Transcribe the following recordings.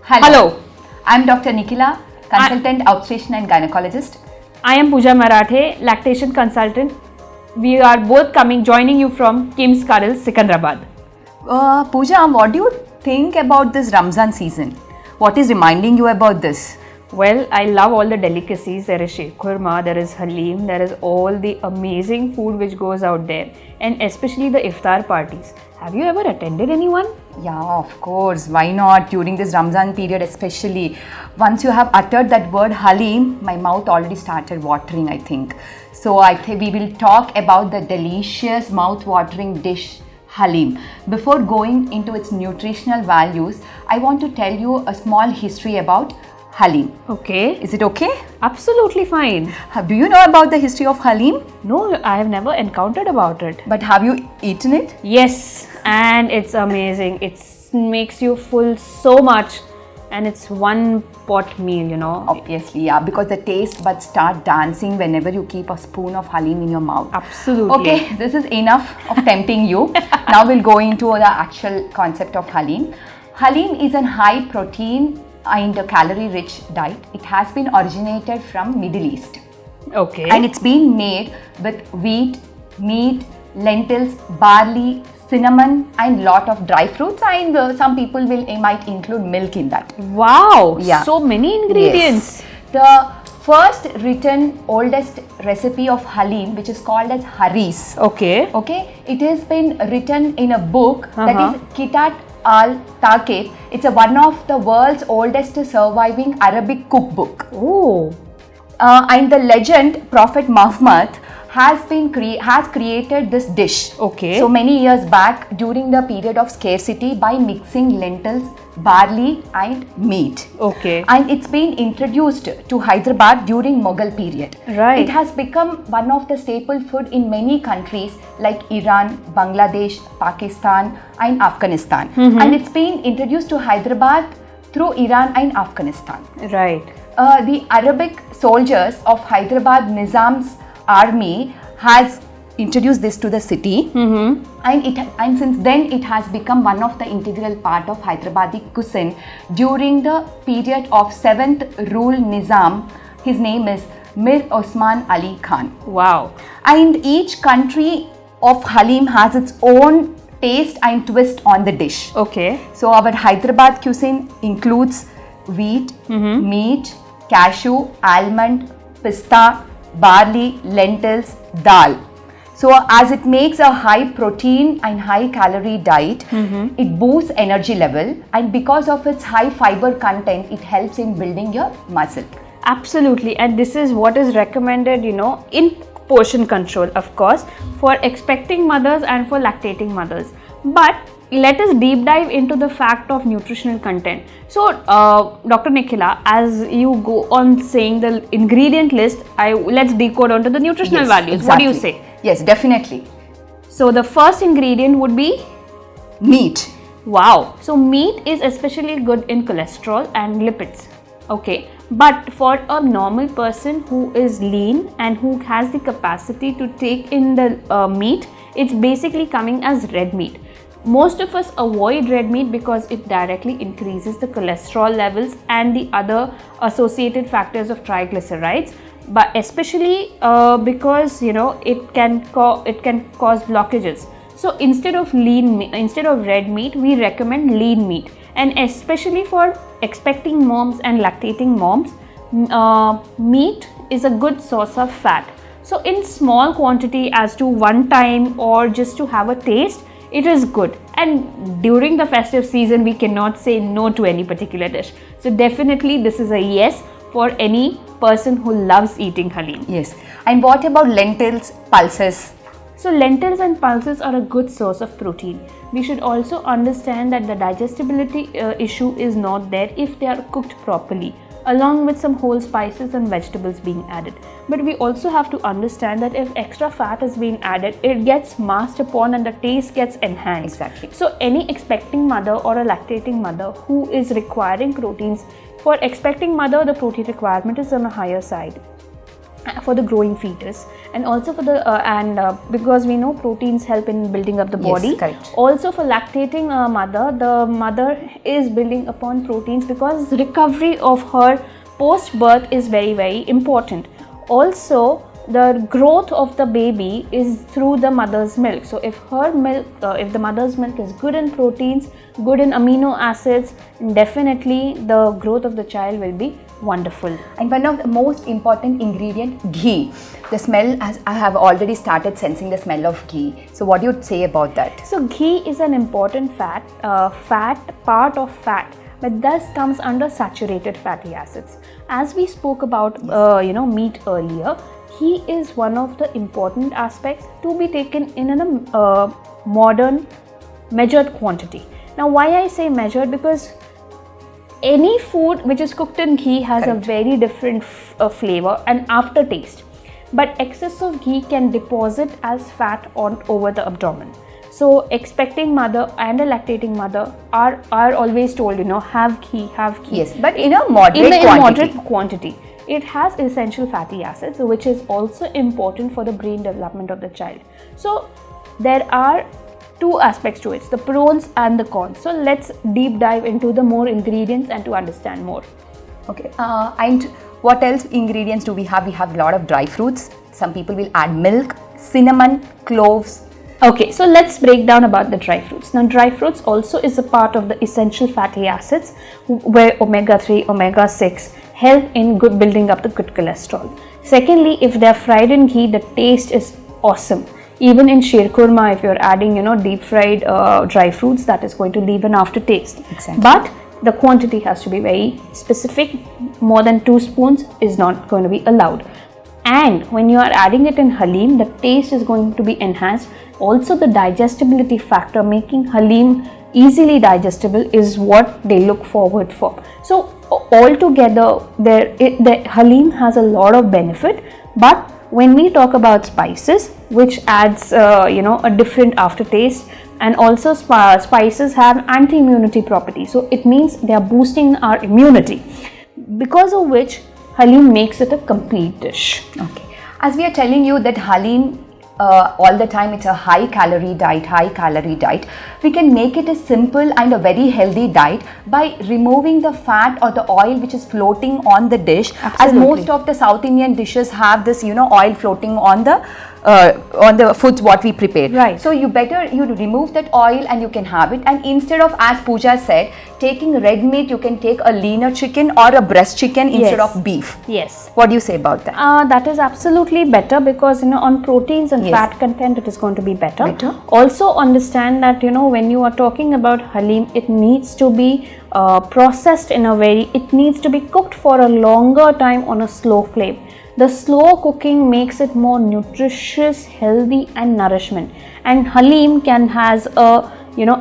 Hello. I'm Dr. Nikila, consultant obstetrician and gynecologist. I am Pooja Marathe, lactation consultant. We are both joining you from KIMS Cuddles, Secunderabad. Pooja, what do you think about this Ramzan season? What is reminding you about this? Well, I love all the delicacies. There is sheikh kurma, there is Halim, there is all the amazing food which goes out there, and especially the iftar parties. Have you ever attended anyone? Yeah, of course. Why not? During this Ramzan period especially. Once you have uttered that word Halim, my mouth already started watering, I think. So I think we will talk about the delicious mouth-watering dish Halim. Before going into its nutritional values, I want to tell you a small history about Halim. Okay. Is it okay? Absolutely fine. Do you know about the history of Halim? No, I have never encountered about it. But have you eaten it? Yes, and it's amazing. It makes you full so much, and it's one pot meal, you know. Obviously, yeah, because the taste buds start dancing whenever you keep a spoon of Halim in your mouth. Absolutely. Okay, this is enough of tempting you. Now we'll go into the actual concept of Halim. Halim is a high protein and a calorie-rich diet. It has been originated from Middle East. Okay. And it's been made with wheat, meat, lentils, barley, cinnamon and lot of dry fruits, and some people might include milk in that. Wow, yeah. So many ingredients. Yes. The first written oldest recipe of Halim, which is called as Haris. Okay. Okay, it has been written in a book that is Kitat al-Taqib. It's one of the world's oldest surviving Arabic cookbook. Oh. And the legend Prophet Muhammad has created this dish. Okay. So many years back during the period of scarcity by mixing lentils, barley and meat. Okay. And it's been introduced to Hyderabad during Mughal period. Right. It has become one of the staple food in many countries like Iran, Bangladesh, Pakistan and Afghanistan. And it's been introduced to Hyderabad through Iran and Afghanistan. Right. The Arabic soldiers of Hyderabad Nizam's army has introduced this to the city, and since then it has become one of the integral part of Hyderabadi cuisine during the period of 7th rule Nizam. His name is Mir Osman Ali Khan. Wow. And each country of Halim has its own taste and twist on the dish. Okay. So our Hyderabad cuisine includes wheat, meat, cashew, almond, pista, barley, lentils, dal. So as it makes a high protein and high calorie diet, it boosts energy level, and because of its high fiber content, it helps in building your muscle. Absolutely, and this is what is recommended, you know, in portion control, of course, for expecting mothers and for lactating mothers. But let us deep dive into the fact of nutritional content. So, Dr. Nikila, as you go on saying the ingredient list, let's decode onto the nutritional values. Exactly. What do you say? Yes, definitely. So, the first ingredient would be meat. Wow. So, meat is especially good in cholesterol and lipids. Okay. But for a normal person who is lean and who has the capacity to take in the meat, it's basically coming as red meat. Most of us avoid red meat because it directly increases the cholesterol levels and the other associated factors of triglycerides, but especially because, you know, it can cause blockages. So instead of red meat, we recommend lean meat, and especially for expecting moms and lactating moms, meat is a good source of fat. So in small quantity, as to one time or just to have a taste, it is good. And during the festive season, we cannot say no to any particular dish. So definitely this is a yes for any person who loves eating Halim. Yes. And what about lentils, pulses? So lentils and pulses are a good source of protein. We should also understand that the digestibility issue is not there if they are cooked properly, along with some whole spices and vegetables being added. But we also have to understand that if extra fat is being added, it gets masked upon and the taste gets enhanced. Exactly. So any expecting mother or a lactating mother who is requiring proteins, for expecting mother, the protein requirement is on a higher side. for the growing fetus, and also for the because we know proteins help in building up the body. Yes, correct. Also for lactating mother, the mother is building upon proteins because recovery of her post birth is very, very important. Also the growth of the baby is through the mother's milk. So if her milk, if the mother's milk is good in proteins, good in amino acids, definitely the growth of the child will be wonderful. And one of the most important ingredient, ghee. The smell, as I have already started sensing the smell of ghee. So what do you say about that? So ghee is an important fat, part of fat, but thus comes under saturated fatty acids. As we spoke about meat earlier, ghee is one of the important aspects to be taken in a modern measured quantity. Now why I say measured, because any food which is cooked in ghee has Correct. a very different flavor and aftertaste, but excess of ghee can deposit as fat over the abdomen. So expecting mother and a lactating mother are always told, have ghee. Yes, but in a moderate quantity. It has essential fatty acids, which is also important for the brain development of the child. So there are two aspects to it, the pros and the cons. So let's deep dive into the more ingredients and to understand more. Okay, and what else ingredients do we have? We have a lot of dry fruits. Some people will add milk, cinnamon, cloves. Okay, so let's break down about the dry fruits. Now dry fruits also is a part of the essential fatty acids, where omega-3, omega-6 help in building up the good cholesterol. Secondly, if they are fried in ghee, the taste is awesome. Even in sheer kurma, if you're adding deep fried dry fruits, that is going to leave an aftertaste. Exactly. But the quantity has to be very specific. More than 2 spoons is not going to be allowed. And when you are adding it in Halim, the taste is going to be enhanced. Also the digestibility factor, making Halim easily digestible, is what they look forward for. So altogether, the Halim has a lot of benefit. But when we talk about spices, which adds a different aftertaste, and also spices have anti-immunity properties, so it means they are boosting our immunity, because of which Halim makes it a complete dish. Okay, as we are telling you that Halim all the time, it's a high calorie diet. We can make it a simple and a very healthy diet by removing the fat or the oil which is floating on the dish. Absolutely. As most of the South Indian dishes have this oil floating on the foods what we prepare. Right. So you remove that oil and you can have it. And instead of, as Pooja said, taking red meat, you can take a leaner chicken or a breast chicken instead of beef. Yes. What do you say about that? That is absolutely better, because on proteins and Yes. fat content it is going to be better. Better. Also understand that when you are talking about Halim, it needs to be processed it needs to be cooked for a longer time on a slow flame. The slow cooking makes it more nutritious, healthy and nourishment. And Halim has a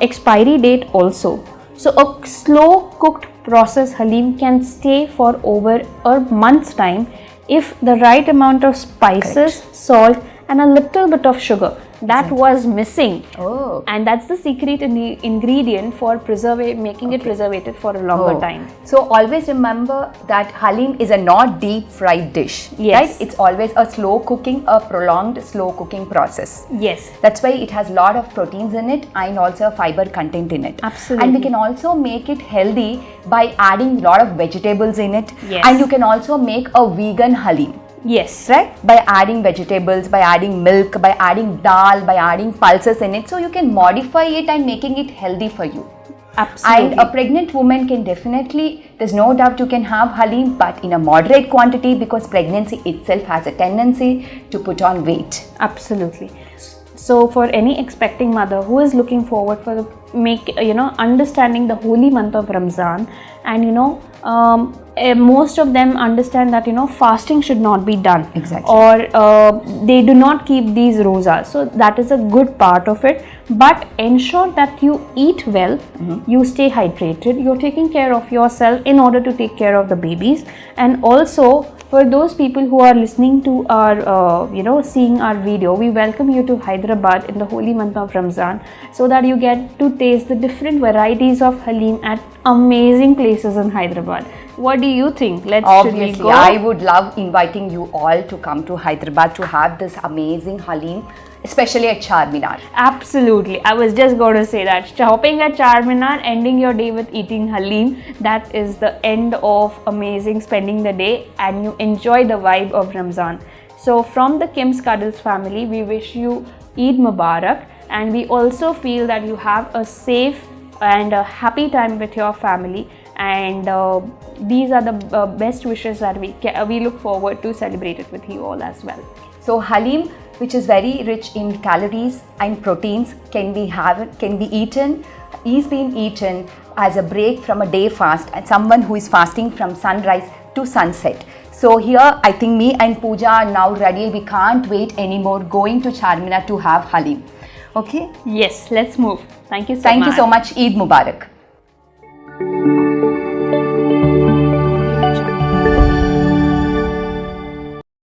expiry date also. So a slow cooked processed Halim can stay for over a month's time if the right amount of spices, Correct. salt and a little bit of sugar. That Exactly. was missing. Oh. And that's the secret ingredient for making it preservative for a longer time. So always remember that Halim is a not deep fried dish. Yes. Right? It's always a slow cooking, a prolonged slow cooking process. Yes. That's why it has a lot of proteins in it and also fiber content in it. Absolutely. And we can also make it healthy by adding a lot of vegetables in it. Yes. And you can also make a vegan Halim. Yes. Right? By adding vegetables, by adding milk, by adding dal, by adding pulses in it. So you can modify it and making it healthy for you. Absolutely. And a pregnant woman can definitely, there's no doubt you can have Halim, but in a moderate quantity, because pregnancy itself has a tendency to put on weight. Absolutely. So for any expecting mother who is looking forward for understanding the holy month of Ramadan, and most of them understand that fasting should not be done. Exactly. Or they do not keep these rosas. So that is a good part of it. But ensure that you eat well, you stay hydrated, you're taking care of yourself in order to take care of the babies. And also for those people who are listening to our, seeing our video, we welcome you to Hyderabad in the holy month of Ramadan, so that you get to taste the different varieties of Halim at amazing places in Hyderabad. What do you think? Should we Obviously, go? I would love inviting you all to come to Hyderabad to have this amazing Halim, especially at Charminar. Absolutely. I was just going to say that. Shopping at Charminar, ending your day with eating Halim, that is the end of amazing spending the day, and you enjoy the vibe of Ramzan. So from the KIMS Cuddles family, we wish you Eid Mubarak, and we also feel that you have a safe and a happy time with your family, and these are the best wishes that we look forward to celebrate it with you all as well. So Halim, which is very rich in calories and proteins, can be eaten, is being eaten as a break from a day fast, and someone who is fasting from sunrise to sunset. So here I think me and Pooja are now ready. We can't wait anymore going to Charminar to have Halim. Okay? Yes, let's move. Thank you so much. Thank you so much. Eid Mubarak.